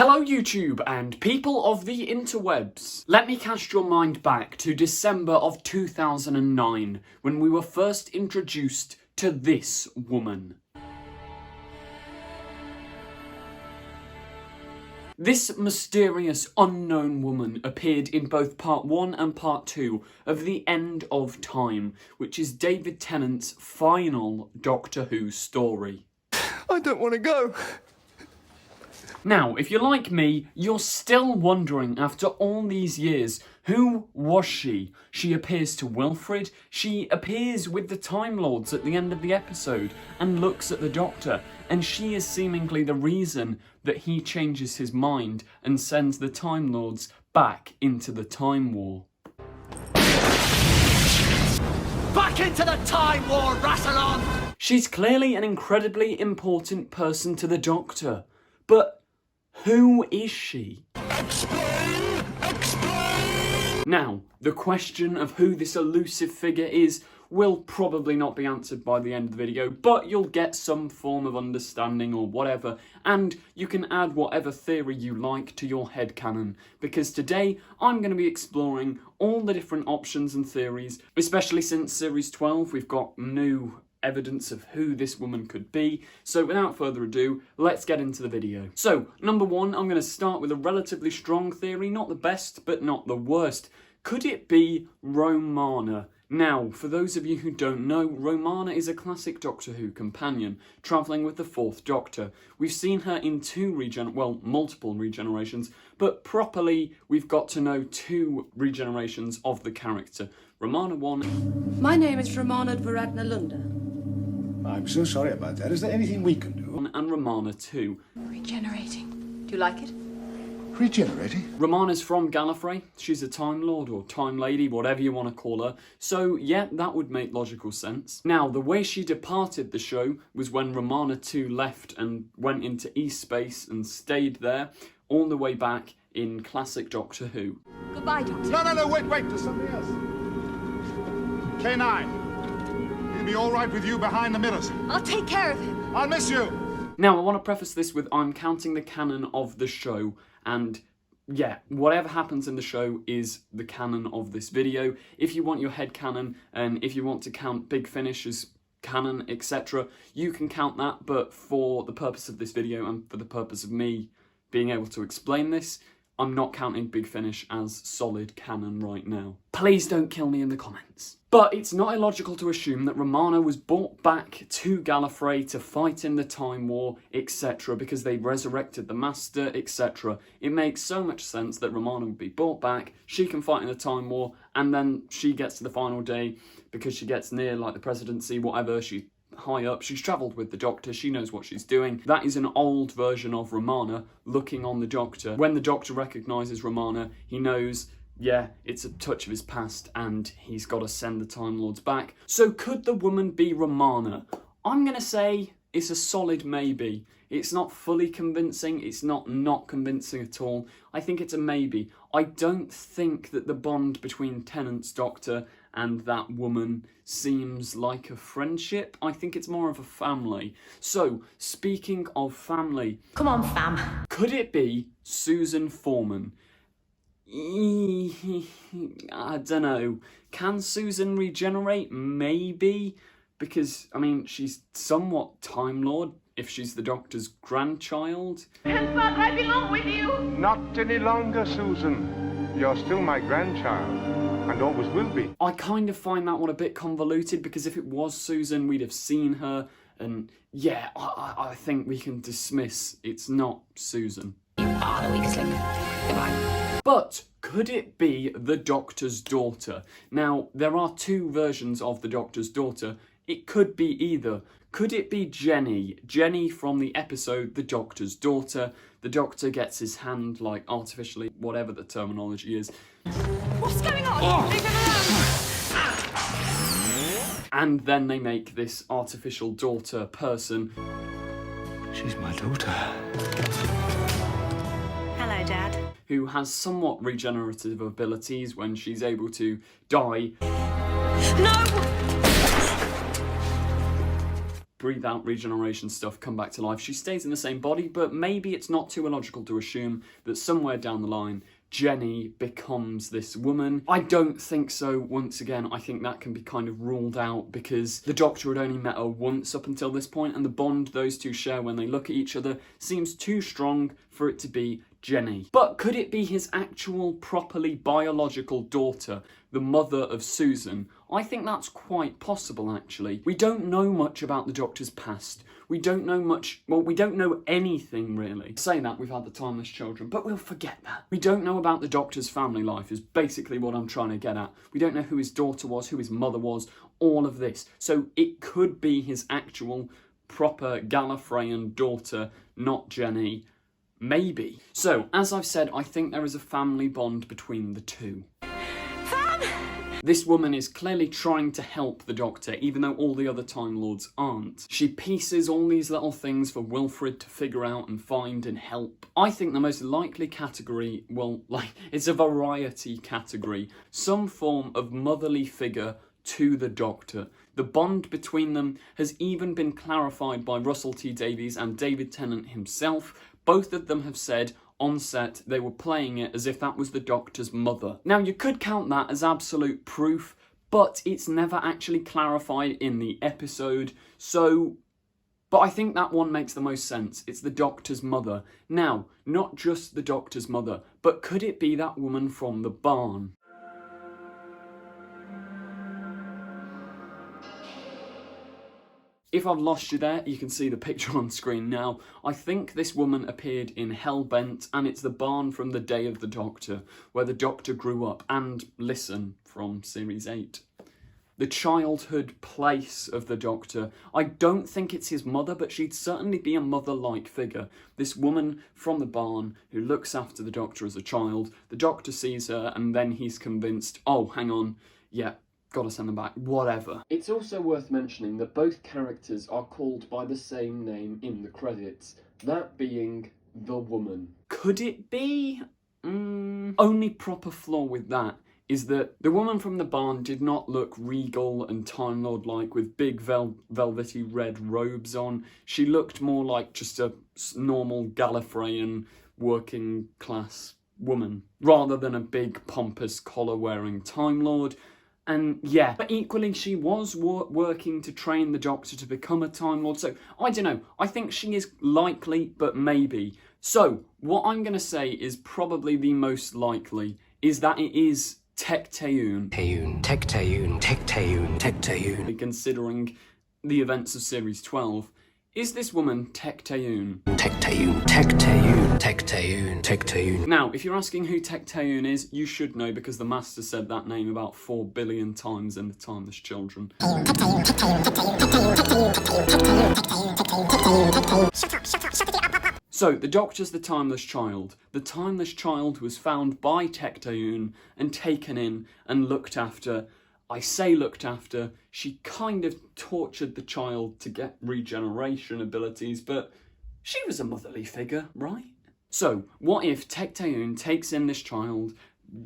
Hello YouTube and people of the interwebs. Let me cast your mind back to December of 2009 when we were first introduced to this woman. This mysterious unknown woman appeared in both part 1 and part 2 of The End of Time, which is David Tennant's final Doctor Who story. I don't want to go. Now, if you're like me, you're still wondering after all these years, who was she? She appears to Wilfred, she appears with the Time Lords at the end of the episode and looks at the Doctor, and she is seemingly the reason that he changes his mind and sends the Time Lords back into the Time War. Back into the Time War, Rassilon! She's clearly an incredibly important person to the Doctor, but who is she? Explain! Explain! Now, the question of who this elusive figure is will probably not be answered by the end of the video, but you'll get some form of understanding or whatever, and you can add whatever theory you like to your headcanon, because today I'm going to be exploring all the different options and theories, especially since Series 12 we've got new evidence of who this woman could be. So without further ado, let's get into the video. So, number one, I'm going to start with a relatively strong theory, not the best, but not the worst. Could it be Romana? Now, for those of you who don't know, Romana is a classic Doctor Who companion, travelling with the 4th Doctor. We've seen her in multiple regenerations, but properly we've got to know 2 regenerations of the character. Romana 1. My name is Romana Lunda. I'm so sorry about that. Is there anything we can do? And Romana 2. Regenerating. Do you like it? Regenerating? Romana's from Gallifrey. She's a Time Lord or Time Lady, whatever you want to call her. So yeah, that would make logical sense. Now, the way she departed the show was when Romana 2 left and went into East Space and stayed there all the way back in classic Doctor Who. Goodbye, Doctor. No, wait, there's something else. K9, he'll be all right with you behind the mirrors. I'll take care of him. I'll miss you. Now, I want to preface this with I'm counting the canon of the show, and yeah, whatever happens in the show is the canon of this video. If you want your head canon, and if you want to count Big Finish as canon, etc., you can count that, but for the purpose of this video and for the purpose of me being able to explain this, I'm not counting Big Finish as solid canon right now. Please don't kill me in the comments. But it's not illogical to assume that Romana was brought back to Gallifrey to fight in the Time War, etc., because they resurrected the Master, etc. It makes so much sense that Romana would be brought back, she can fight in the Time War, and then she gets to the final day because she gets near, like, the presidency, whatever, she's high up, she's travelled with the Doctor, she knows what she's doing. That is an old version of Romana looking on the Doctor. When the Doctor recognises Romana, he knows, yeah, it's a touch of his past and he's got to send the Time Lords back. So could the woman be Romana? I'm going to say it's a solid maybe. It's not fully convincing, it's not convincing at all. I think it's a maybe. I don't think that the bond between Tennant's Doctor and that woman seems like a friendship. I think it's more of a family. So, speaking of family... Come on, fam. Could it be Susan Foreman? I don't know. Can Susan regenerate? Maybe. Because, I mean, she's somewhat Time Lord if she's the Doctor's grandchild. Henceforth I belong with you. Not any longer, Susan. You're still my grandchild, and always will be. I kind of find that one a bit convoluted, because if it was Susan, we'd have seen her, and yeah, I think we can dismiss it's not Susan. You are the weakest link. Goodbye. But could it be the Doctor's daughter? Now, there are 2 versions of the Doctor's daughter. It could be either. Could it be Jenny? Jenny from the episode The Doctor's Daughter. The Doctor gets his hand, like, artificially, whatever the terminology is. What's going on? Leave him alone. And then they make this artificial daughter person. She's my daughter. Hello, Dad. Who has somewhat regenerative abilities when she's able to die. No! breathe out regeneration stuff, come back to life. She stays in the same body, but maybe it's not too illogical to assume that somewhere down the line, Jenny becomes this woman. I don't think so. Once again, I think that can be kind of ruled out because the Doctor had only met her once up until this point, and the bond those two share when they look at each other seems too strong for it to be Jenny. But could it be his actual, properly biological daughter, the mother of Susan? I think that's quite possible, actually. We don't know much about the Doctor's past. We don't know much, well, we don't know anything, really. Saying that, we've had the Timeless Children, but we'll forget that. We don't know about the Doctor's family life, is basically what I'm trying to get at. We don't know who his daughter was, who his mother was, all of this. So it could be his actual, proper Gallifreyan daughter, not Jenny. Maybe. So, as I've said, I think there is a family bond between the two. This woman is clearly trying to help the Doctor, even though all the other Time Lords aren't. She pieces all these little things for Wilfred to figure out and find and help. I think the most likely category, well, it's a variety category. Some form of motherly figure to the Doctor. The bond between them has even been clarified by Russell T Davies and David Tennant himself. Both of them have said on set they were playing it as if that was the Doctor's mother. Now, you could count that as absolute proof, but it's never actually clarified in the episode, but I think that one makes the most sense. It's the Doctor's mother. Now, not just the Doctor's mother, but could it be that woman from the barn? If I've lost you there, you can see the picture on screen now. I think this woman appeared in Hellbent, and it's the barn from the Day of the Doctor, where the Doctor grew up, and Listen from Series 8. The childhood place of the Doctor. I don't think it's his mother, but she'd certainly be a mother-like figure. This woman from the barn who looks after the Doctor as a child. The Doctor sees her, and then he's convinced, oh, hang on, yeah, gotta send them back, whatever. It's also worth mentioning that both characters are called by the same name in the credits, that being the woman. Could it be? Only proper flaw with that is that the woman from the barn did not look regal and Time Lord-like with big velvety red robes on. She looked more like just a normal Gallifreyan working class woman, rather than a big pompous collar-wearing Time Lord. And yeah, but equally she was working to train the Doctor to become a Time Lord, so I don't know, I think she is likely, but maybe. So, what I'm going to say is probably the most likely, is that it is Tectaune. Tectaune. Considering the events of Series 12, is this woman Tectaune? Tectaune. Now, if you're asking who Tectaune is, you should know because the Master said that name about 4 billion times in The Timeless Children. So, the Doctor's the Timeless Child. The Timeless Child was found by Tectaune and taken in and looked after. I say looked after, she kind of tortured the child to get regeneration abilities, but she was a motherly figure, right? So, what if Tectaune takes in this child,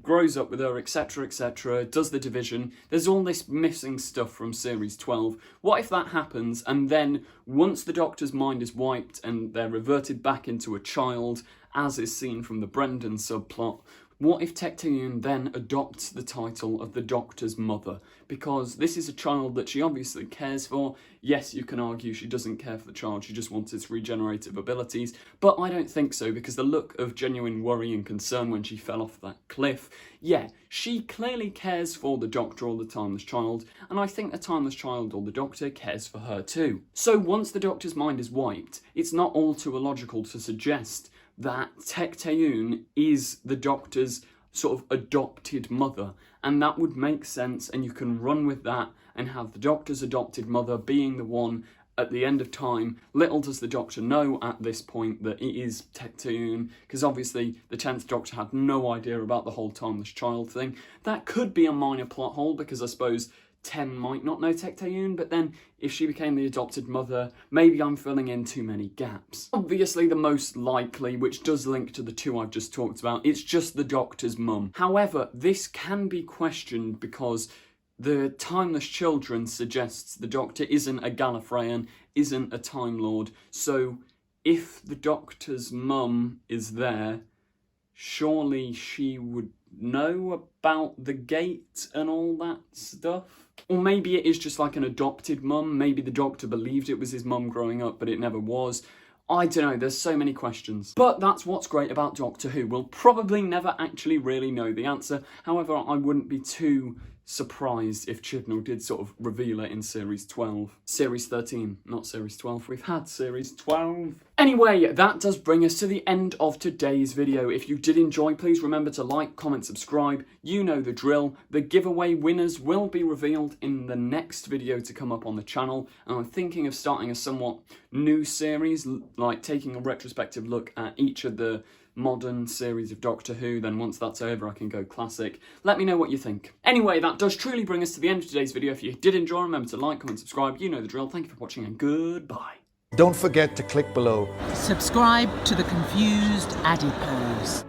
grows up with her, etc, etc, does the division, there's all this missing stuff from Series 12, what if that happens, and then once the Doctor's mind is wiped and they're reverted back into a child, as is seen from the Brendan subplot, what if Tectaune then adopts the title of the Doctor's mother? Because this is a child that she obviously cares for. Yes, you can argue she doesn't care for the child, she just wants its regenerative abilities. But I don't think so, because the look of genuine worry and concern when she fell off that cliff, yeah, she clearly cares for the Doctor or the Timeless Child, and I think the Timeless Child or the Doctor cares for her too. So once the Doctor's mind is wiped, it's not all too illogical to suggest that Tectaune is the Doctor's sort of adopted mother, and that would make sense, and you can run with that and have the Doctor's adopted mother being the one at the end of time. Little does the Doctor know at this point that it is Tectaune, because obviously the 10th Doctor had no idea about the whole Timeless Child thing. That could be a minor plot hole, because I suppose 10 might not know Tectaune, but then if she became the adopted mother, maybe I'm filling in too many gaps. Obviously the most likely, which does link to the two I've just talked about, it's just the Doctor's mum. However, this can be questioned because The Timeless Children suggests the Doctor isn't a Gallifreyan, isn't a Time Lord, so if the Doctor's mum is there, surely she would know about the gate and all that stuff? Or maybe it is just like an adopted mum, maybe the Doctor believed it was his mum growing up, but it never was. I don't know, there's so many questions. But that's what's great about Doctor Who. We'll probably never actually really know the answer. However, I wouldn't be too surprised if Chibnall did sort of reveal it in Series 12. Series 13, not Series 12. We've had Series 12. Anyway, that does bring us to the end of today's video. If you did enjoy, please remember to like, comment, subscribe. You know the drill. The giveaway winners will be revealed in the next video to come up on the channel. And I'm thinking of starting a somewhat new series, like taking a retrospective look at each of the modern series of Doctor Who. Then once that's over, I can go classic. Let me know what you think. Anyway, that does truly bring us to the end of today's video. If you did enjoy, remember to like, comment, subscribe. You know the drill. Thank you for watching and goodbye. Don't forget to click below. Subscribe to the Confused Adipose.